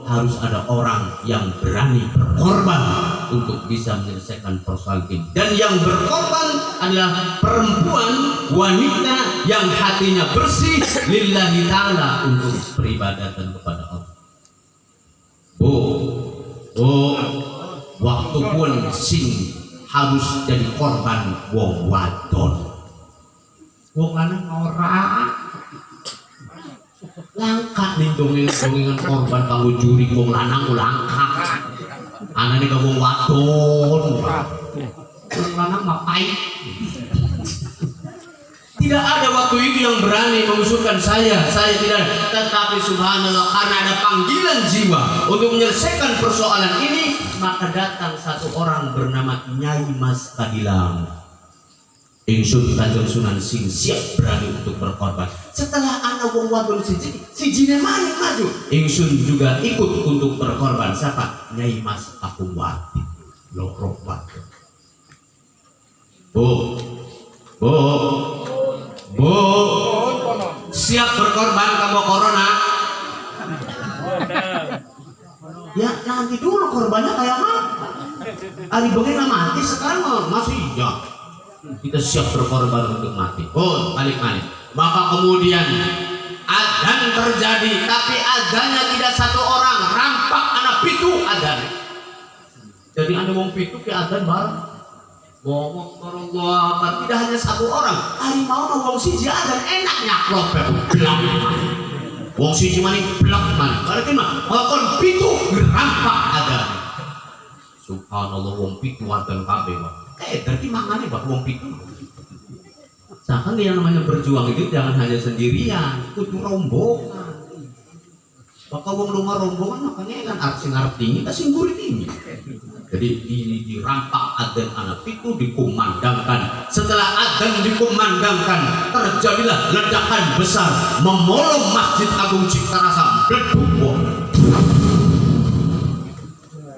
harus ada orang yang berani berkorban untuk bisa menyelesaikan persoalan ini. Dan yang berkorban adalah perempuan, wanita yang hatinya bersih lillahi ta'ala untuk peribadatan kepada Allah. Waktu pun sing harus jadi korban wong wadon. Wong lanang ora langka nih dongeng-dongengan korban kanggo juri wong lanang langka. Anane ka wong wadon. Wong lanang mapai. Tidak ada waktu itu yang berani mengusulkan saya tidak. Tetapi subhanallah, karena ada panggilan jiwa untuk menyelesaikan persoalan ini, maka datang satu orang bernama Nyai Mas Kadilang. Ingsun Kanjeng Sunan sing siap berani untuk berkorban. Setelah anak wong wadon si jine maju, ingsun juga ikut untuk berkorban. Siapa? Nyai Mas Pakuwati Loro Wadon. Bu, siap berkorban kamu corona? Ya nanti dulu korbannya kayak apa? Ari begini mati sekarang masih ya. Kita siap berkorban untuk mati. Balik. Maka kemudian adzan terjadi, tapi adzannya tidak satu orang, rampak anak pitu adzan. Jadi ada wong pitu ke adzan bareng. Ngomong tidak hanya satu orang. Hari mau wong siji adzan enaknya klop belang. Wong siji maning blak man. Berarti mah kon pitu rampak adzan. Subhanallah, wong pitu adzan kabeh. Berarti mangane bak wong pitu. Seakan yang namanya berjuang itu jangan hanya sendirian, kudu rombongan. Maka wong rumah rombongan makanya kan arep tinggi, tak singguri tinggi. Jadi dirampak adzan anak itu dikumandangkan. Setelah adzan dikumandangkan, terjadilah ledakan besar memolong Masjid Agung Ciptarasa. Bleduk.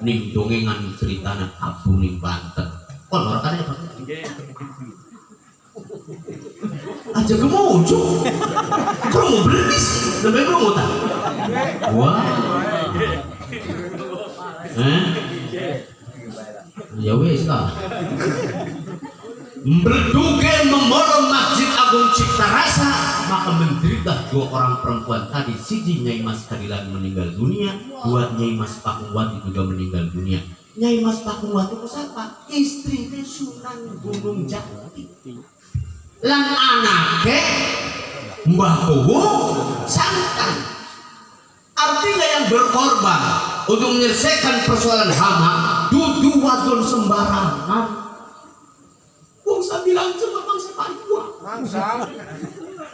Ning dongengan ceritana Abu ning Banten. Kon ora kan apa? Aja kemuncul. Kok mau belis? Sampai mau tak? Wah. Ya wes lah. Berduga memolong Masjid Agung Ciptarasa, maka menderita dua orang perempuan tadi. Siji Nyai Mas Kadilang meninggal dunia, dua Nyai Mas Pakuwati juga meninggal dunia. Nyai Mas Pakuwati itu siapa? Istri Sunan Gunung Jati. Lan anake Mbah Kowo Santan. Artinya yang berkorban untuk menyelesaikan persoalan hama dudu wadon sembarangan. Wong sabilang cuma bangsa Papua. Bangsa.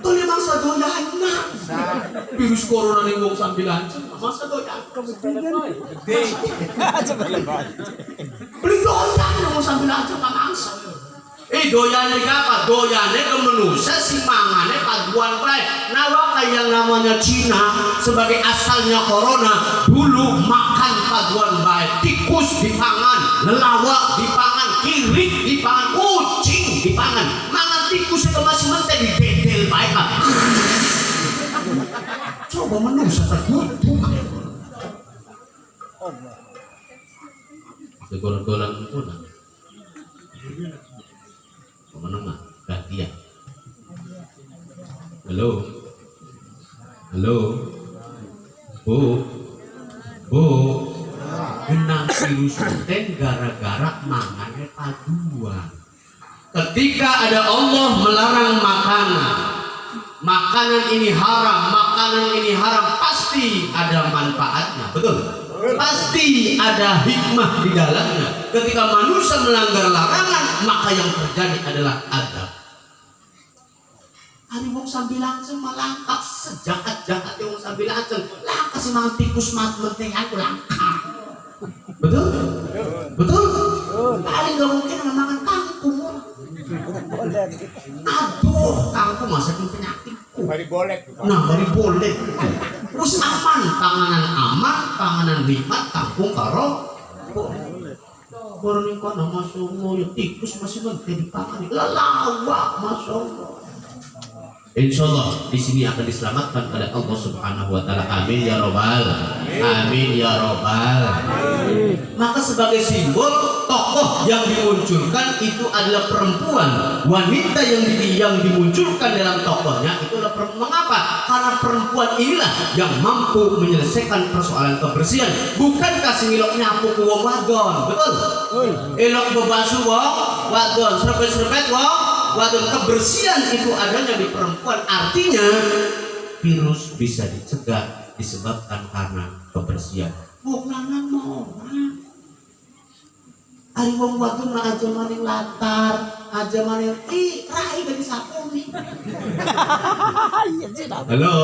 Tole bangsa doyana. Virus corona ning wong sambilan bangsa doyana. Beli doyan wong sambilan cuma bangsa. Doyane apa? Doyane ke manusia si mangane paduan baik. Nawa yang namanya Cina sebagai asalnya corona dulu makan paduan baik. Tikus dipangan, lelawak dipangan, kirik dipangan, kucing dipangan. Mangan tikus itu masih mentah di dedel baik. Coba manusia tertutup. Segorong-gorong itu nah. Menengah gantian. Halo, bu, genang virus ten gara-gara mangannya paduan. Ketika ada Allah melarang makanan ini haram, pasti ada manfaatnya, betul? Pasti ada hikmah di dalamnya. Ketika manusia melanggar larangan, maka yang terjadi adalah adab. Hari wong sambilanceng malangkak sejahat-jahat wong sambilanceng. Langka si mang tikus mat mentengan langka. Betul? Paling gak mungkin mangan kangkung. Aduh, kangkung masa penyakit. Bari boleh. Bari boleh. Terus aman, panganan nikmat, kangkung karo. Borong kono masuk tikus masih menjadi pangan. Lelawak masuk. Insya Allah di sini akan diselamatkan oleh Allah Subhanahu Wa Taala. Amin ya robbal, amin ya robbal. Maka sebagai simbol tokoh yang dimunculkan itu adalah perempuan, wanita yang dimunculkan dalam tokohnya itu adalah perempuan. Mengapa? Karena perempuan inilah yang mampu menyelesaikan persoalan kebersihan. Bukan kasih ngilok nyapu ke wong wadon, betul? Elok bebasu wong wadon, serpet-serpet wong wadon. Kebersihan itu adanya di perempuan, artinya virus bisa dicegah disebabkan karena kebersihan. Wong lanang mau ari wong wadon mah aja maning latar, aja maning rai dari sapu nih. Halo.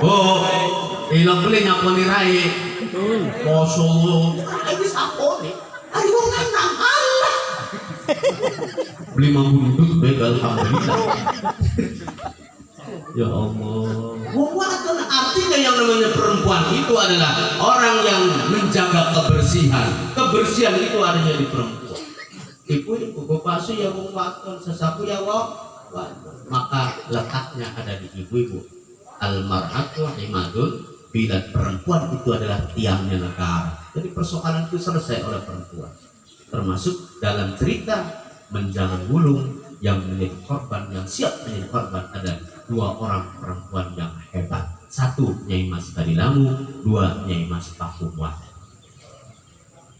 Oh, ilok beli nyaponi rai. Poso rai di sapu nih. Ari wong lanang Allah. Beli mambundut begal alhamdulillah. Ya Allah. Wong wadon artinya yang namanya perempuan itu adalah orang yang menjaga kebersihan. Kebersihan itu adanya di perempuan. Ibu bapasu ya wong wadon, sesapu ya wong wadon. Maka letaknya ada di ibu-ibu. Al-mar'atu himadun, bila perempuan itu adalah tiangnya negara. Jadi persoalan itu selesai oleh perempuan. Termasuk dalam cerita menjangan wulung yang menjadi korban, yang siap menjadi korban ada dua orang perempuan yang hebat. Satu Nyai Mas Badilamu, dua Nyai Mas Pakumwa.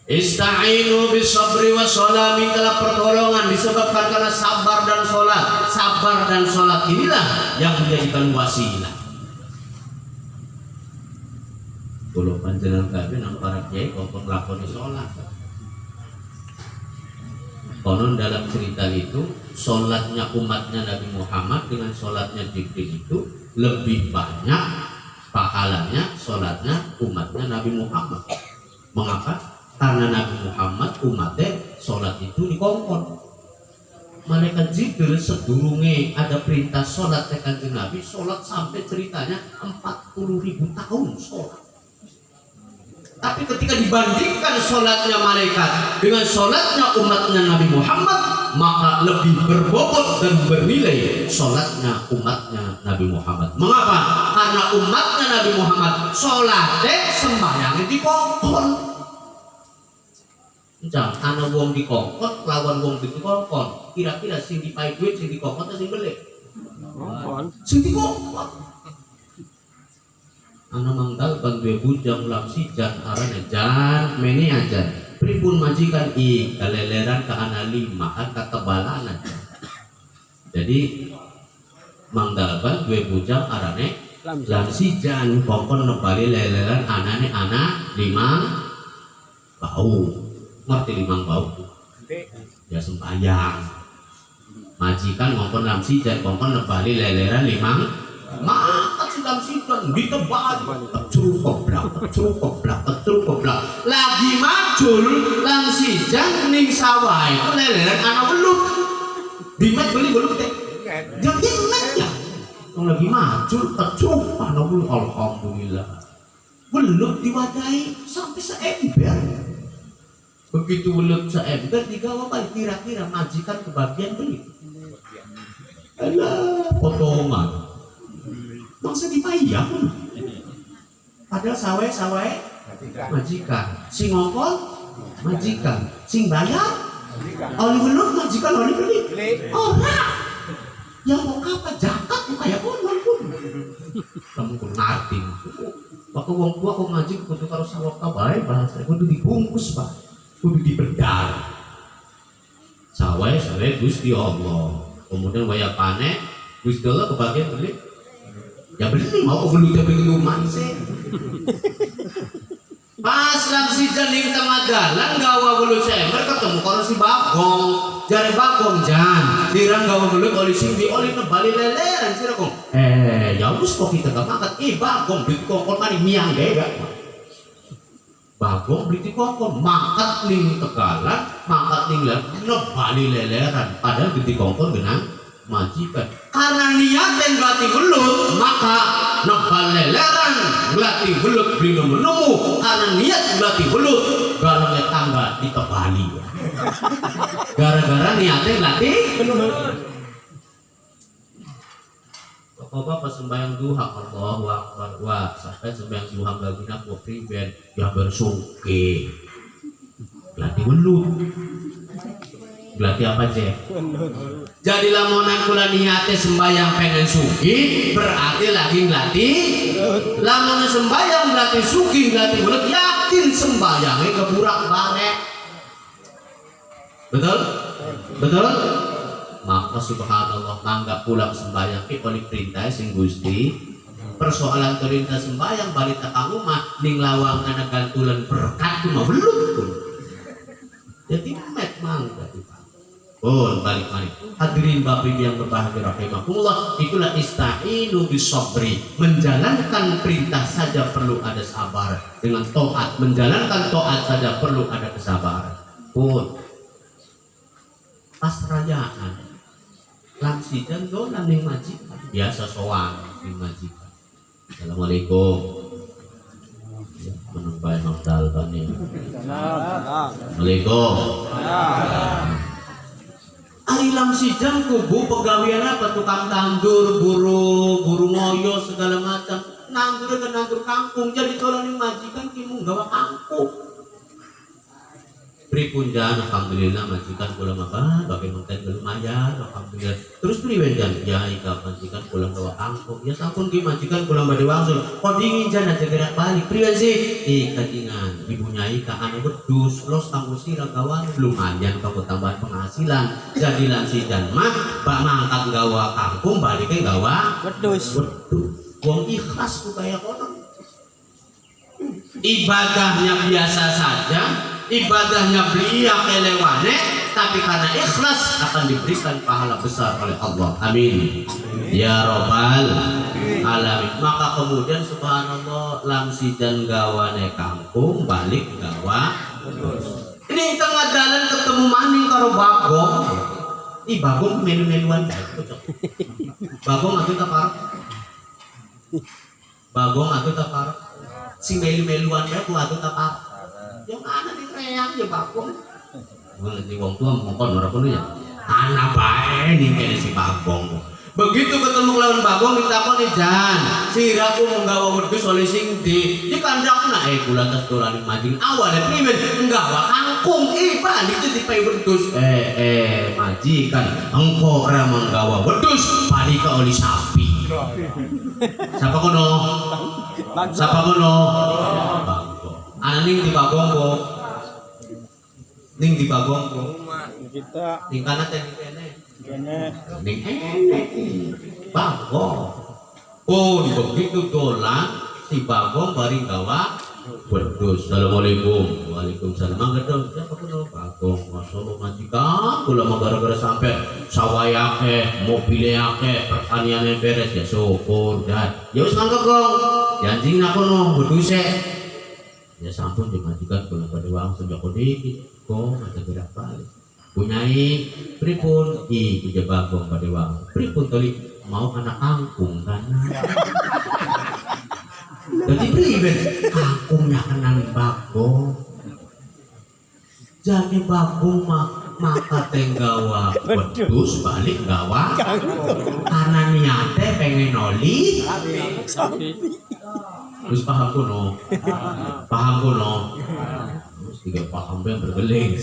Ista'inu bisabri wa sholat, mintalah pertolongan disebabkan karena sabar dan sholat. Sabar dan sholat inilah yang menjadikan wasilah. Kalau panjenengan kabeh nang para kiai kok nglakoni sholat. Konon dalam cerita itu sholatnya umatnya Nabi Muhammad dengan sholatnya Jibril itu lebih banyak pahalanya sholatnya umatnya Nabi Muhammad. Mengapa? Karena Nabi Muhammad umatnya sholat itu dikongkon. Malaikat Jibril sedurunge ada perintah sholat Kanjeng Nabi, sholat sampai ceritanya 40.000 tahun sholat. Tapi ketika dibandingkan sholatnya malaikat dengan sholatnya umatnya Nabi Muhammad, maka lebih berbobot dan bernilai sholatnya umatnya Nabi Muhammad. Mengapa? Karena umatnya Nabi Muhammad sholatnya sembahyangnya dikongkon. Jangan ana wong dikongkon lawan wong dikongkon. Kira-kira sing dipae duit sing dikongkon atau sing beli? Sing dikongkon. Ana manggal bantu bujang lamsi jan arane jan meni aja. Pripun majikan kaleleran ka ana 5 kan ketebalan aja. Jadi manggal bantu bujang arane lamsi jan pokon nebali leleran anane ana 5 bau. Ngerti 5 bau? Ya sembayang. Majikan ngongkon lamsi jan pokon nebali leleran 5 maka sedang sidang ditebal curuk keblak lagi macul langsi jang ning sawah itu leleran anak belut dimet beli belut teh yang dimet ya yang lagi macul tercuruk anak belut. Alhamdulillah belut diwadahi sampai seember. Begitu belut seember digawa balik kira-kira majikan kebagian beli alah potongan masa dipayang padahal sawai majikan sing ngongkon majikan sing bayar oli belut majikan oli beli ora yang mau apa jakat kayak konon pun kamu pun ngerti waktu wong tua kok ngaji kudu karo sawah kabae bahasa kudu dibungkus Pak kudu dibedar sawai Gusti Allah kemudian waya panen Gusti Allah kebagian beli ya beli mau belutnya beli rumah sih. Pas lamsi janing tengah jalan gawa belut semer ketemu kalau si Bagong jari Bagong jan dirang gawa belut oli sing oli nebali leleran sih kok ya wis kok kita gak makan Bagong beli kongkon mani miang beda Bagong beli kongkon makat ning tegalan makat ning nebali leleran padahal beli kongkon genang majikan karena niaten latih belut maka nebal leleran latih belut beli nemu karena niat latih belut galangnya tangga ditebali gara-gara niaten latih belut Bapak pas sembahyang duha Allahu Akbar wah sampai sembahyang duha bagina ku priben yang bersuki glati welut glati apa je jadi lamunan kula niate sembahyang pengen suki berarti lagi glati lamun sembahyang glati suki glati welut yakin sembayangnya keburak barek betul betul maka subhanallah mangga pulang sembahyang oleh perintah sing Gusti persoalan perintah sembahyang balita kangumah ning lawang kana gantulan berkat mah belut pun jadi met mangga pun balik hadirin bapak ibu yang berbahagia rahimakumullah itulah ista'inu bisabri menjalankan perintah saja perlu ada sabar dengan taat menjalankan taat saja perlu ada kesabaran pun pas rayaan lamsidan dolan ning majikan biasa sowan ning majikan. Assalamualaikum. Ya, menembak modal kan ya. Assalamualaikum. Ari lamsidan kubu pegawean apa tukang tandur, buru ngoyo segala macam. Nandur dan nandur kangkung jadi dolan ning majikan ki mung gawa kangkung. Pripun jan alhamdulillah majikan kula makan bagi mangken lumayan alhamdulillah terus priwen jan ya ika majikan kula gawa angkung ya sampun ki majikan kula badhe wangsul kok dingin jan aja gerak balik priwen sih kadingan ibu nyai ka anu wedhus los kanggo sira gawan lumayan kanggo tambahan penghasilan jadi lansi jan mah bak mangkat gawa kangkung balik gawa wedhus wong ikhlas ku kaya kono ibadahnya biasa saja ibadahnya belia kelewane tapi karena ikhlas akan diberikan pahala besar oleh Allah amin ya robbal alamin maka kemudian subhanallah lamsi dan gawane kampung balik gawa ini tengah jalan ketemu maning karo bagong bagong melu-meluan bagong aku tak parah bagong aku tak parah si melu-meluan aku tak parah yang mana di reang ya bagong nanti wong tua mongkon ora kono ya anak bae ning kene si bagong begitu ketemu lawan bagong ditakoni jan siraku menggawa wedhus oleh sing di kandakna kula tas dolan majing awale primen nggawa kangkung balik di pai wedhus majikan engko ora menggawa wedhus balik ke oli sapi siapa kono ning di bagong po ning di bagong po kita ning kana teh kene ning bagong begitu dolan si bagong bari gawa wedhus assalamualaikum waalaikumsalam mangga dong siapa kono bagong masyaallah majikan kula mah gara-gara sampe sawah akeh mobil akeh pertaniane beres ya syukur dan ya wis mangga gong janji nak kono wedhuse ya sampun dimajikan kula pada wang sejak dikit kok ada gerak balik punyai pripun puja bagong pada wang pripun tadi mau anak kangkung kan jadi priben kangkungnya kenang bagong jadi bagong maka tenggawa wedhus balik gawa karena niate pengen oli terus paham kuno terus tiga paham yang bergeling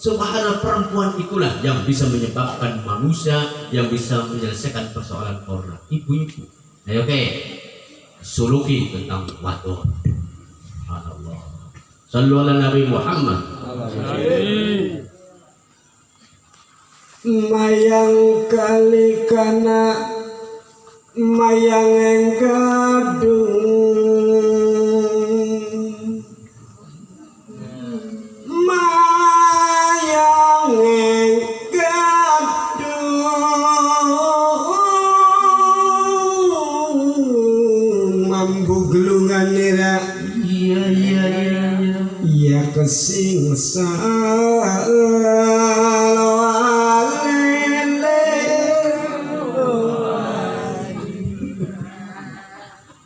subhanallah perempuan itulah yang bisa menyebabkan manusia yang bisa menyelesaikan persoalan korban ibu-ibu ayo oke suluki tentang wadon subhanallah sallu ala Nabi Muhammad mayang kali kana mayang enggadung mayang enggadung mambu gelungan nira iya kesingsa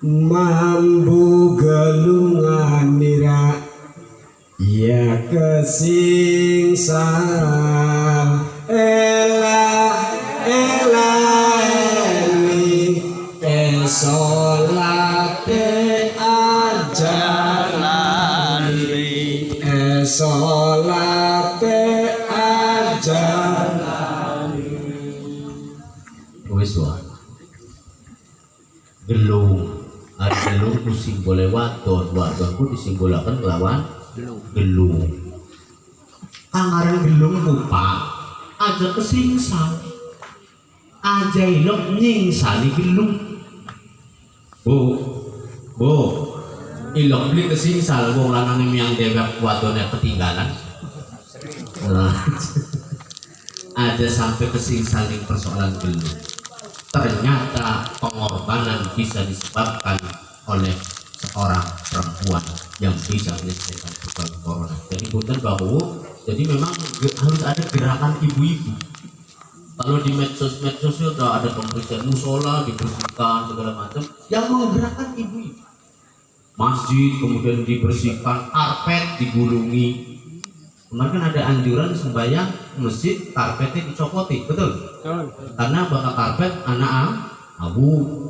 mambu galungan nira ya kesingsan ela ela eli niku disimbolaken kelawan gelung. Kangaran gelung pupa aja kesingsal. Aja ilok nyingsali gelung. Bu, ilok beli kesingsal wong lanang yang dewek wadone ketinggalan. Ada sampai kesingsal ning persoalan gelung. Ternyata pengorbanan bisa disebabkan oleh seorang perempuan yang bisa menyelesaikan persoalan corona. Jadi bukan bahwa jadi memang harus ada gerakan ibu-ibu. Kalau di medsos sudah ada pembersihan musola, dibersihkan segala macam, yang menggerakkan ibu-ibu. Masjid kemudian dibersihkan, karpet digulungi. Kemarin kan ada anjuran sembahyang masjid karpetnya dicopoti, betul? Karena bakal karpet anak abu,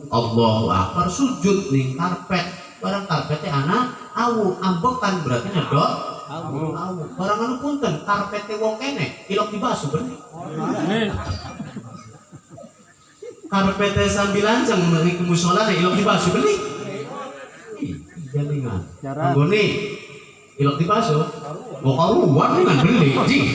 Allahu Akbar sujud ning karpet, barang karpetnya anak awu, ambekan berarti nyedot awu. Barang anu punten karpetnya wong kene, ilok dibasuh bener. Karpetnya sambil lanceng ning musola ilok dibasuh bener. Jalingan. Anggone ilok dibasuh. Kok karuan dengan beli, jing.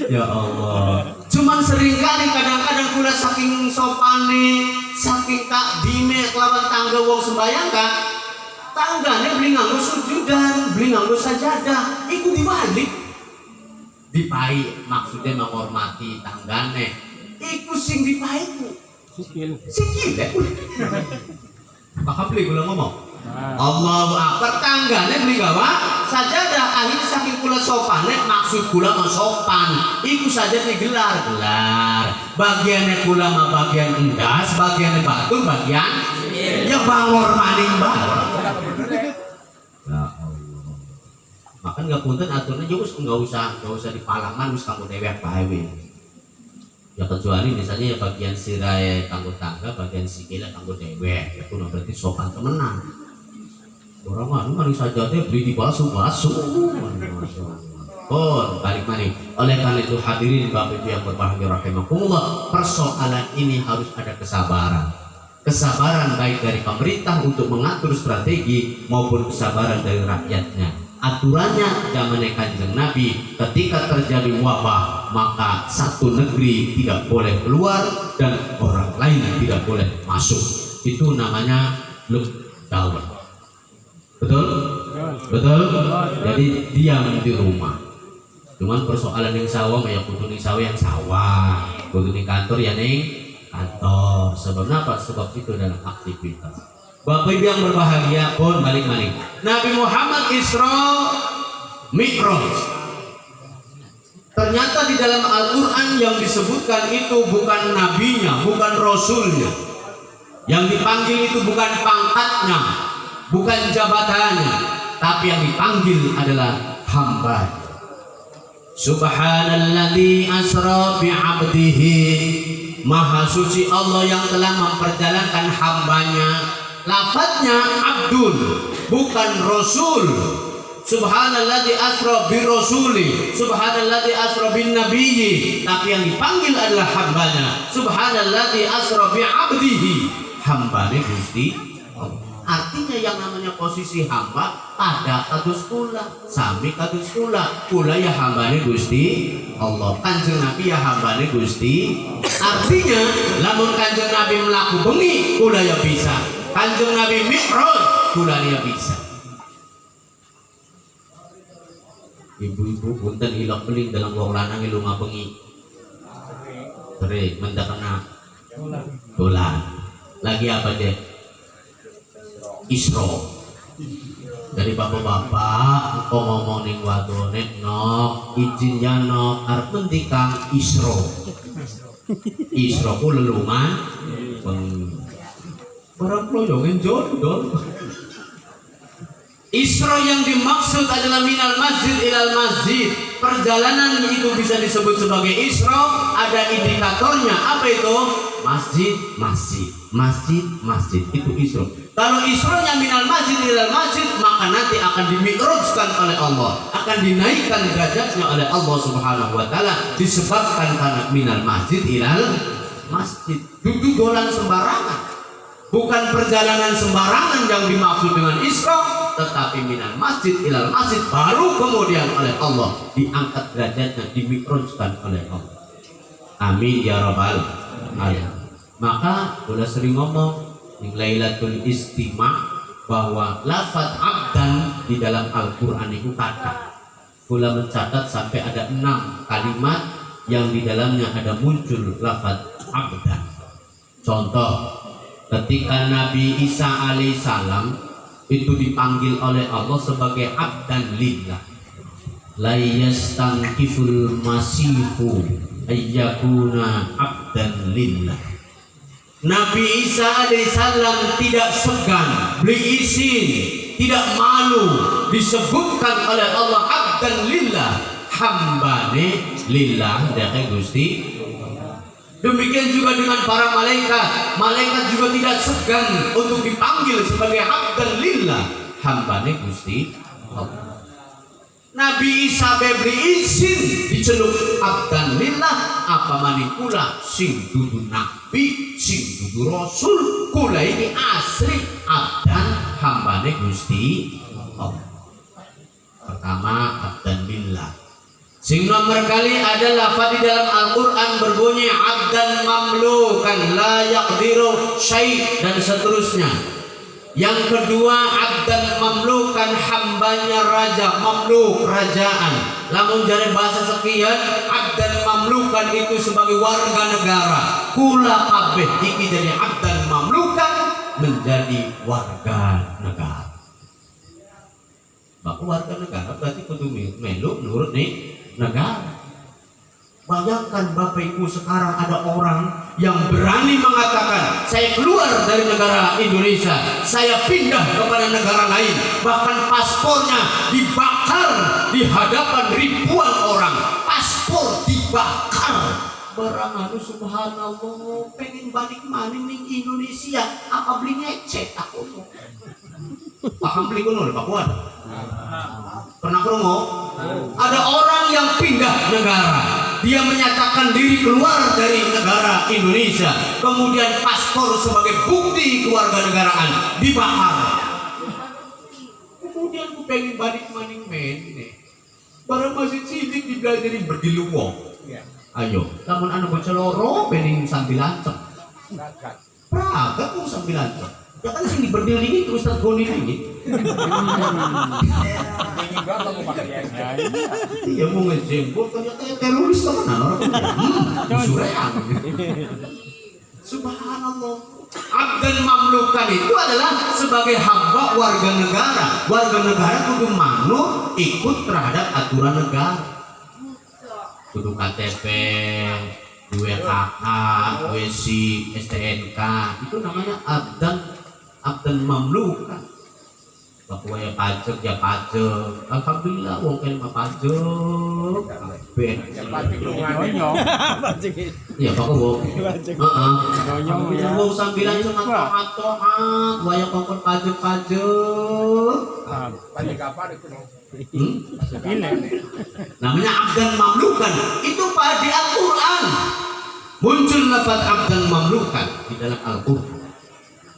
Ya Allah. Cuman seringkali kadang-kadang kula saking sopane, saking takdime kelawan tangga wong sembayang kan, tanggane beli nganggo sujudan, beli nganggo sajadah, iku dibalik. Dipai maksudnya menghormati tanggane. Iku sing dipai ku. Sikil ya. Bakal beli kula ngomong. Allahu Akbar tanggane beli gawa sajadah akhirnya saking kula sopane maksud kula mah sopan iku saja digelar bagiannya kula mah bagian endas bagiannya batu bagian ya bangor maning bangor ya Allah makan nggak punten aturnya juga nggak usah dipalangan wis kanggo dewek bae ya kecuali misalnya ya bagian sirai kanggo tangga bagian sikile kanggo dewek itu berarti sopan temenan. Orang mana saja deh beli di basuh. Balik mari. Oleh karena itu hadirin Bapak Ibu yang berbahagia rahimakumullah, persoalan ini harus ada kesabaran. Kesabaran baik dari pemerintah untuk mengatur strategi maupun kesabaran dari rakyatnya. Aturannya zaman Kanjeng Nabi ketika terjadi wabah maka satu negeri tidak boleh keluar dan orang lain tidak boleh masuk. Itu namanya lockdown. Betul? Jadi diam di rumah. Cuman persoalan yang sawah ya kudu ning sawah yang sawah, kudu ning kantor ya ning kantor. Sebab apa? Sebab itu dalam aktivitas. Bapak Ibu yang berbahagia pun balik. Nabi Muhammad Isra Mi'raj. Ternyata di dalam Al-Qur'an yang disebutkan itu bukan nabinya, bukan rasulnya. Yang dipanggil itu bukan pangkatnya, bukan jabatannya, tapi yang dipanggil adalah hamba. Subhanalladzi asra bi'abdihi. Maha suci Allah yang telah memperjalankan hambanya. Lafadznya abdul, bukan rasul. Subhanalladzi asra bi rasuli, subhanalladzi asra bin nabiyyi, tapi yang dipanggil adalah hambanya. Subhanalladzi asra bi abdihi, hambane Gusti Allah. Artinya yang namanya posisi hamba ada kados kula, sami kados kula ya hambane Gusti Allah. Kanjeng Nabi ya hambane Gusti. Artinya lamun Kanjeng Nabi melaku bengi kula ya bisa. Kanjeng Nabi Mi'raj kula ya bisa. Ibu-ibu punten ilok beling dalam wong lanang lunga bengi. Sering mendakana dolan. Lagi apa deh? Isra. Dari bapak-bapak engko ngomong ning wadone nok izin ya nok arep endi Kang Isra. Isra ku lelungan barang ployongen jodol. Isra yang dimaksud adalah minal masjid ilal masjid. Perjalanan itu bisa disebut sebagai Isra, ada indikatornya. Apa itu? Masjid. Itu Isra. Kalau Isra-nya minal masjid ilal masjid, maka nanti akan dimi'rajkan oleh Allah, akan dinaikkan derajatnya oleh Allah Subhanahu wa taala disebabkan karena minal masjid ilal masjid. Duduk dolan sembarangan. Bukan perjalanan sembarangan yang dimaksud dengan Isra, tetapi minal masjid ilal masjid, baru kemudian oleh Allah diangkat derajatnya, dimikrojkan oleh Allah. Amin ya rabbal alamin. Maka sudah sering ngomong di Lailatul Istima bahwa lafaz abdan di dalam Al-Quran itu kata. Kula mencatat sampai ada 6 kalimat yang di dalamnya ada muncul lafaz abdan. Contoh, ketika Nabi Isa alaihissalam itu dipanggil oleh Allah sebagai abdan lillah, la yastankiful masihu ayyakuna abdan lillah. Nabi Isa alaihissalam tidak segan, beli izin, tidak malu disebutkan oleh Allah abdan lillah, hambane lillah dari Gusti. Demikian juga dengan para malaikat. Malaikat juga tidak segan untuk dipanggil sebagai abdan lillah, hambane Gusti Allah. Nabi Isa beri izin diceluk abdan lillah, apa maning kula sing dudu nabi, sing dudu rasul, kula ini asli abdan hambane Gusti Allah. Pertama abdan lillah. Sing nomor kali ada lafaz di dalam Al-Quran berbunyi abdan mamlukan la yaqdiru syai' dan seterusnya. Yang kedua abdan mamlukan, hambanya raja, mamluk kerajaan. Lamun jare bahasa sekian abdan mamlukan itu sebagai warga negara. Kula kabeh iki jadi abdan mamlukan, menjadi warga negara. Maka warga negara berarti kudu melu nurut nih negara. Bayangkan Bapak Ibu, sekarang ada orang yang berani mengatakan saya keluar dari negara Indonesia, saya pindah kepada negara lain, bahkan paspornya dibakar di hadapan ribuan orang. Paspor dibakar. Barang anu subhanallah, pengen balik mana ning Indonesia, apa beli ngecek aku. Paham beli kuno Pak Puan? Pernah promo? Ada orang yang pindah negara, dia menyatakan diri keluar dari negara Indonesia, kemudian paspor sebagai bukti kewarganegaraan dibakar. Kemudian aku pengen balik maning men, barang masih cilik dibelajarin berdiluwong. Ayo, namun anu boceloro bening sambil lancep. Praga kok sambil lancep. Ya kan sing diberdil ini terus tergoni ini. Iya mau ngejemput kayak teroris teman orang sureang. Subhanallah. Abdan mamlukan itu adalah sebagai hamba warga negara. Warga negara kudu manut ikut terhadap aturan negara. Kudu KTP, WKK, WC, STNK, itu namanya abdan mamlukan. Bahwa ya pajak ya pajak, alhamdulillah wong kan mah pajak, ben. Ya pakai wong. Heeh. Wong sambilan cuma tohat, waya kongkon pajak. Pajak apa itu? Namanya abdan mamlukan. Itu pada di Al-Quran muncul lafaz abdan mamlukan di dalam Al-Quran.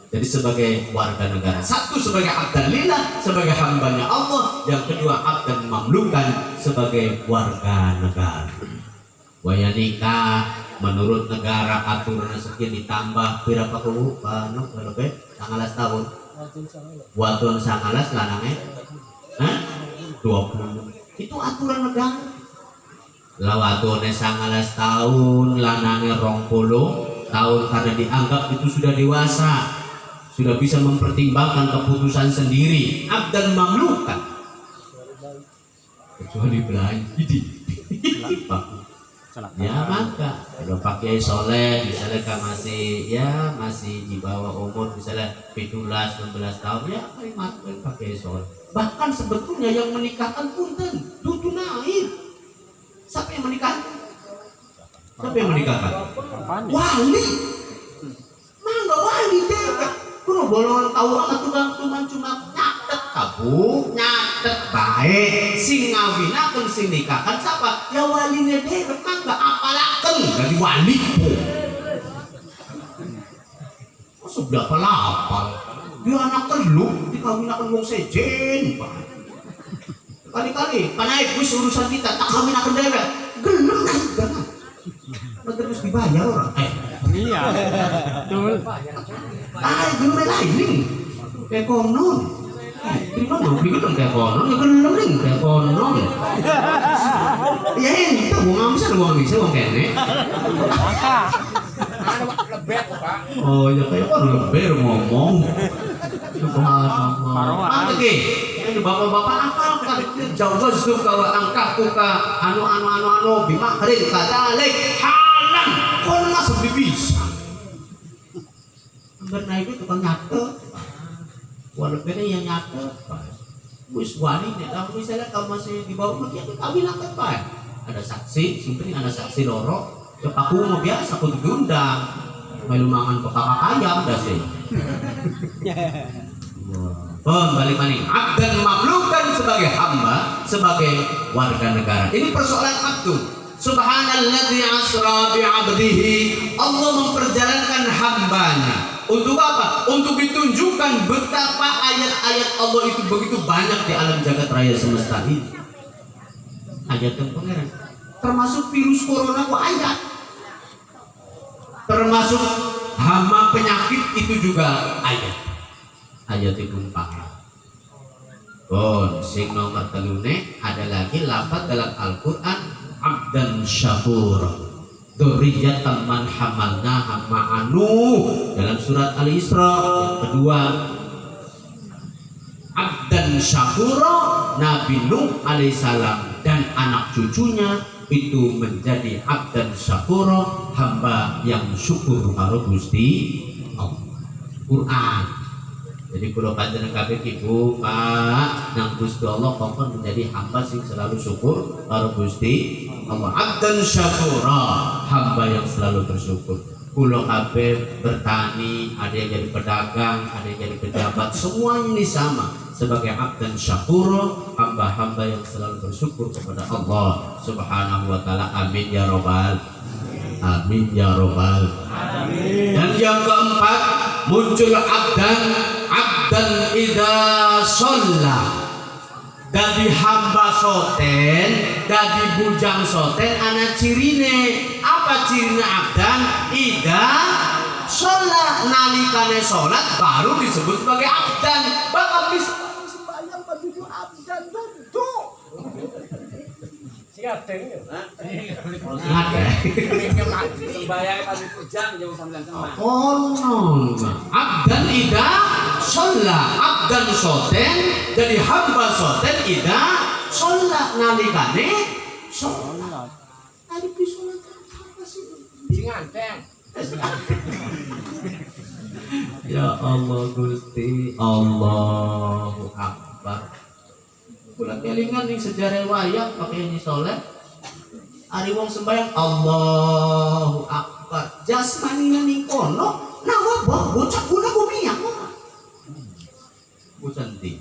Jadi sebagai warga negara, satu sebagai abdan lillah, sebagai hambanya Allah. Yang kedua abdan mamlukan, sebagai warga negara. Waya nikah menurut negara aturan sekian ditambah berapa kau berapa 19 tahun. Watun 19 lanangnya 20. Itu aturan negara. Lawatune 19 tahun, lanangnya 20 tahun, karena dianggap itu sudah dewasa, sudah bisa mempertimbangkan keputusan sendiri. Abdan mamlukan. Kecuali belanja. Ya maka kalau pakai soleh misalnya kan masih di bawah umur misalnya 17-16 tahun ya pakai soleh. Bahkan sebetulnya yang menikahkan punten dudu naik. Siapa yang menikahkan? Siapa yang menikahkan? Wali. Mangga wali deh. Kuno bolong tahu apa tukang cuma nyatet kabuk, nyatet baik. Sing ngawinakeun sing nikahan siapa? Ya waline dewek mangga apalakeun dari wali. sebelah pelapal. Dia anak teluk dikawinakan wong sejen, Pak. Kali-kali panaik wis urusan kita tak kawinakan dewek. Gelem naik banget. Terus dibayar orang. Iya. Betul. Gelem lain. Kayak konon. Terima mau beli gedung kayak konon, ya gelem ring kayak konon. Ya ini kita wong kene. Oh ya kayak kan leber ngomong. Subhanallah. Oke, ini bapak-bapak apalkan jauh suka wa angkat kuka anu bimakrin kadalik halan kon masuk bisa. Benar itu tukang nyata. Walaupun yang nyata, wis wani nek kamu misalnya kamu masih di bawah mati itu kami lakukan Pak. Ada saksi, simpel ada saksi loro. Ya aku mau biasa aku diundang. Melu mangan kakak ayam dah sih. Balik maning abdan mamlukan sebagai hamba, sebagai warga negara. Ini persoalan abdul. Subhanalladzi asra bi 'abdihi. Allah memperjalankan hambanya. Untuk apa? Untuk ditunjukkan betapa ayat-ayat Allah itu begitu banyak di alam jagat raya semesta ini. Ayat yang pangeran. Termasuk virus corona ku ayat. Termasuk hama penyakit itu juga ayat. Ayat itu pangeran. Sing nomor telune ada lagi lafaz dalam Al-Qur'an abdan syakur. Dzurriyyatan man hamalna ma'anu dalam surat Al-Isra yang kedua. Abdan syakura Nabi Nuh alaihissalam dan anak cucunya itu menjadi abdan syakura, hamba yang syukur karo Gusti Allah. Quran. Jadi kalau panjenengan kabeh ibu Pak nang Gusti Allah kongkon menjadi hamba sing selalu syukur karo Gusti Allah. Abdan syakura, hamba yang selalu bersyukur. Kulo kabeh bertani, ada yang jadi pedagang, ada yang jadi pejabat, semuanya ini sama sebagai abdan syakura, hamba-hamba yang selalu bersyukur kepada Allah Subhanahu wa taala. Amin ya robbal amin ya robbal amin. Dan yang keempat muncul abdan idza shalla. Dadi hamba soten, dadi bujang soten, ana cirine. Apa cirine abdan? Idza sholat, nalikane sholat baru disebut sebagai abdan. Bakal bisa sembahyang baju abdan tentu. Siap deh. Ingat ya. Sembahyang baju bujang jauh sambilan sama. Oh no. Abdan idza sholat, abdan soten, jadi hamba soten idza sholat, nalikane sholat. Hari sholat apa sih? Nganteng. Ya Allah Gusti, Allahu Akbar. Kula kelingan ning sejarah wayang pakai ini soleh. Ari wong sembahyang Allahu Akbar. Jasmanina ning kono, nawa bocah kula kumiang. Bocah ndi?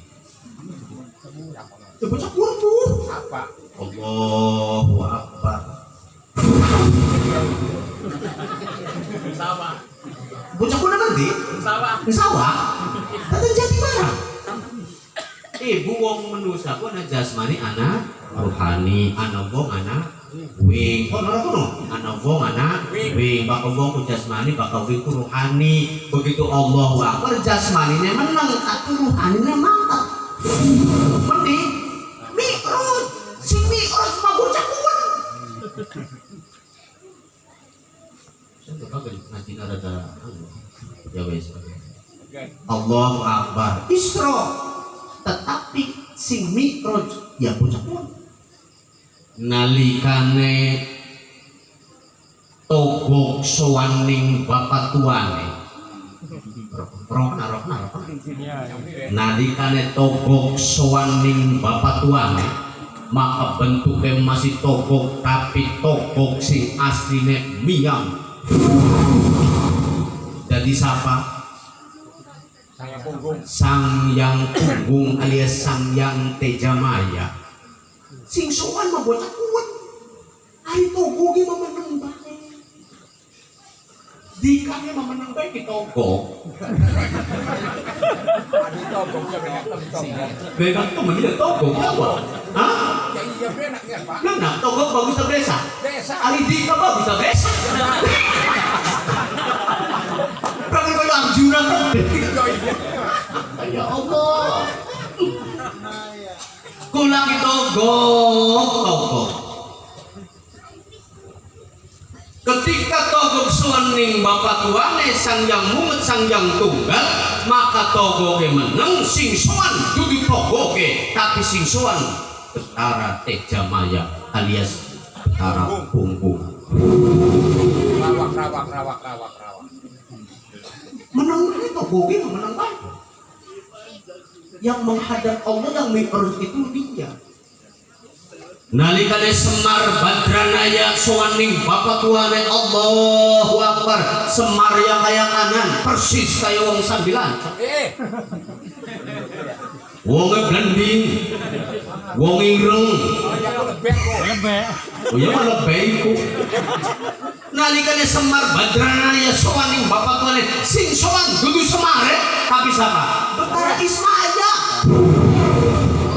Bocah kurbu. Apa? Allahu Akbar. Sawah. Bocah kuna nanti? Sawah. Sawah. Tadi jadi mana? Ibu wong manusia ku ana jasmani ana rohani, ana wong ana wing. Oh ora kono. Ana wong ana wing. Bakal wong ku jasmani, bakal wing ku rohani. Begitu Allahu Akbar jasmanine menang, tapi rohanine mangkat. Mending mikrot. Sing mikrot mah bocah kuwen. Nanti ada ya wes. Allahu Akbar Isra, tetapi sing mikroj ya bocah pun nalikane togok sowaning bapak tuane rokna nalikane togok sowaning bapak tuane, maka bentuknya masih togok tapi togok sing asline miang. Jadi siapa? Sang yang punggung alias sang yang tejamaya. Sing sowan mah bocah kuat. Ari togo ge mah meneng bae. Dikane memenang baik di toko. Begang tuh menjadi toko apa? Hah? Nah, toko bagus tak desa. Ali Dika bagus tak desa. Berarti kau yang jurang. Ya Allah. Kulang itu toko. Ketika togok suwening bapak tuane sang yang munget sang yang tunggal, maka togoke meneng sing sowan dudu togoke, tapi sing sowan Betara Teja Maya alias Betara Bungkung. Rawak. Menang ini togoke menang baik. Yang menghadap Allah yang mi'raj itu dia. Nalikane Semar Badranaya sowaning bapak tuane Allahu Akbar, Semar yang kaya kanan persis kaya wong sambilan. Wonge blending, wong ireng. Lebih. Oh ya malah baiku. Nalikane Semar Badranaya sowaning bapak tuane sing sowan dudu Semare tapi siapa? Betara Ismaya.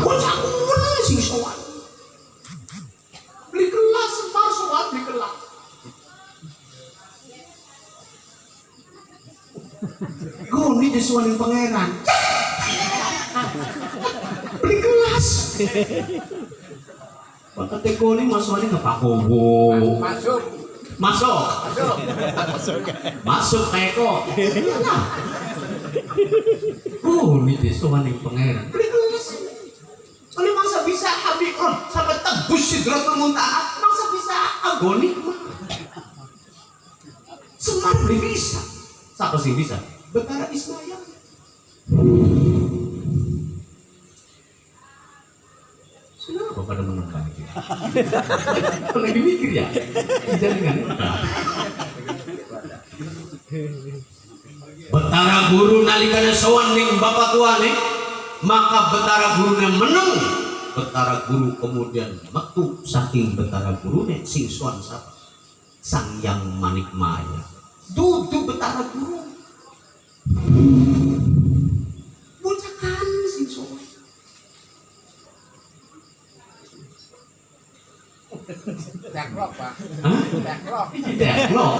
Bocah kuno sing sowan. Beli kelas Semar sowan beli kelas. Goni disuanin pangeran. Beli kelas. Bapak tekoni masukannya nggak pakowo. Masuk teko. Goni disuanin pangeran. Beli kelas. Ini masa bisa Habibur sampai tebus Sidratul Muntaha, masa bisa agoni? Semar beli bisa. Siapa sih bisa? Betara Ismaya. Kenapa pada menentang itu? Lagi mikir ya? Jaringan. Betara guru nalikane sowan ning bapak tuane, maka betara gurunya menang. Betara guru kemudian metu saking betara gurune sing sowan sapa? Sang Yang Manikmaya. Dudu betara guru. Bocakan sing sowan. Deklok, Pak. Hah? Deklok. Deklok.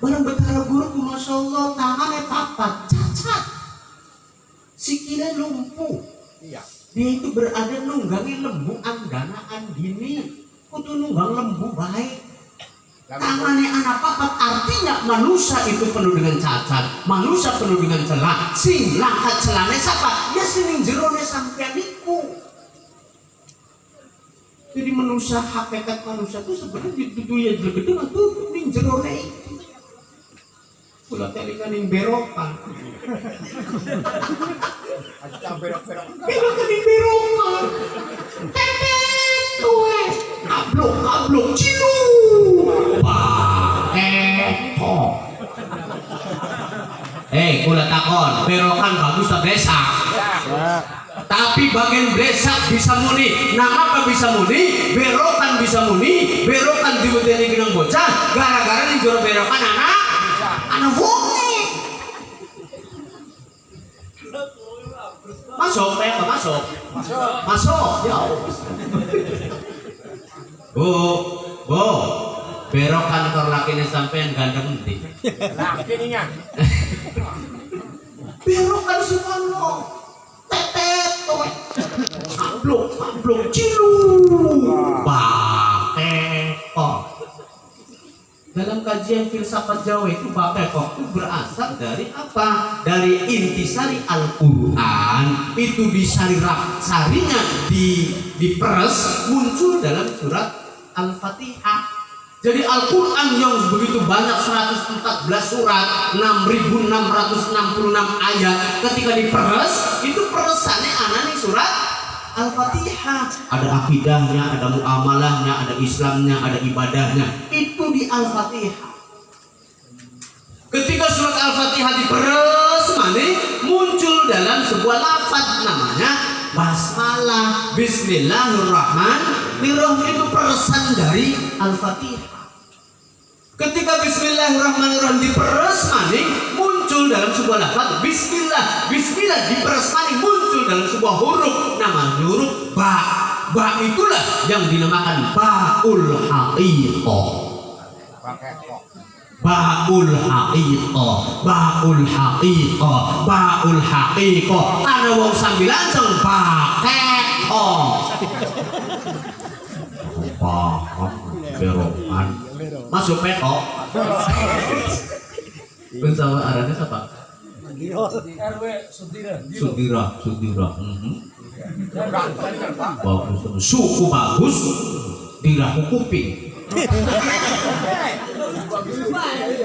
Barang betara guru ku masyaallah tangannya papat cacat. Sikile lumpuh. Iya. Dia itu berada nunggangi lembu andana andini. Kudu nunggang lembu baik. Tangannya anak papat artinya manusia itu penuh dengan cacat, manusia penuh dengan celah. Sing langkat celane siapa? Ya sing jerone sampean iku. Jadi manusia, hakikat manusia itu sebenarnya di dunia gedeng itu ning jerone iki. Kula telikan ning berokan. Aja berok-berok. Berokan ning berokan. Tetet kowe. Kablok cilu. Kula takon, berokan bagus tak besak. Tapi bagian besak bisa muni. Nah apa bisa muni? Berokan bisa muni. Berokan diwedeni genang bocah. Gara-gara ning jero berokan anak wonge. Masuk, apa masuk? Masuk. Ya Allah. Bu, berokan kor lakine sampean ganteng endi? Laki nih. Berokan subhanallah. Tetet kowe. Kablok cilu. Bakekok. Dalam kajian filsafat Jawa itu bakekok itu berasal dari apa? Dari intisari Al-Qur'an. Itu sarinya diperes muncul dalam surat Al-Fatihah. Jadi Al-Quran yang begitu banyak 114 surat, 6.666 ayat, ketika diperes itu peresannya anane surat Al-Fatihah. Ada akidahnya, ada muamalahnya, ada Islamnya, ada ibadahnya. Itu di Al-Fatihah. Ketika surat Al-Fatihah diperes, muncul dalam sebuah lafaz namanya basmalah, bismillahirrahmanirrahim. Itu peresan dari Al-Fatihah. Ketika bismillahirrahmanirrahim diperes maning muncul dalam sebuah lafaz bismillah. Bismillah diperes maning muncul dalam sebuah huruf, namanya huruf ba. Ba itulah yang dinamakan baul haqiqah. Pakai kok. Baul haqiqah, baul haqiqah, baul haqiqah. Ana wong sambilanceng pakai paham berokan masuk peto. Bersama arahnya siapa? RW Sudira. Sudira. Bagus, suku bagus, diraku kuping.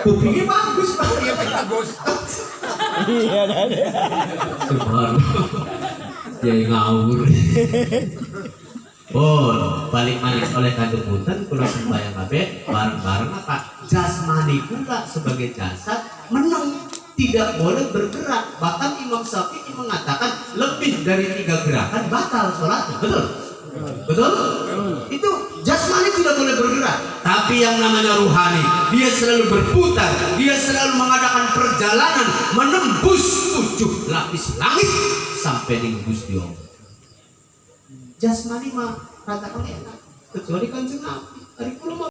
Kupingnya bagus, Pak. Iya bagus. Subhanallah. Jadi ngawur. Oh, balik-balik oleh kaduputan kula sembahyang kabeh bareng-bareng apa? Jasmani kula sebagai jasad meneng, tidak boleh bergerak. Bahkan Imam Syafi'i mengatakan lebih dari 3 gerakan batal sholatnya. Betul? Betul? Itu jasmani tidak boleh bergerak. Tapi yang namanya ruhani, dia selalu berputar, dia selalu mengadakan perjalanan menembus 7 lapis langit sampai di Gusti Allah. Jasmani mah katakan enak, kecuali Kanjeng Nabi. Hari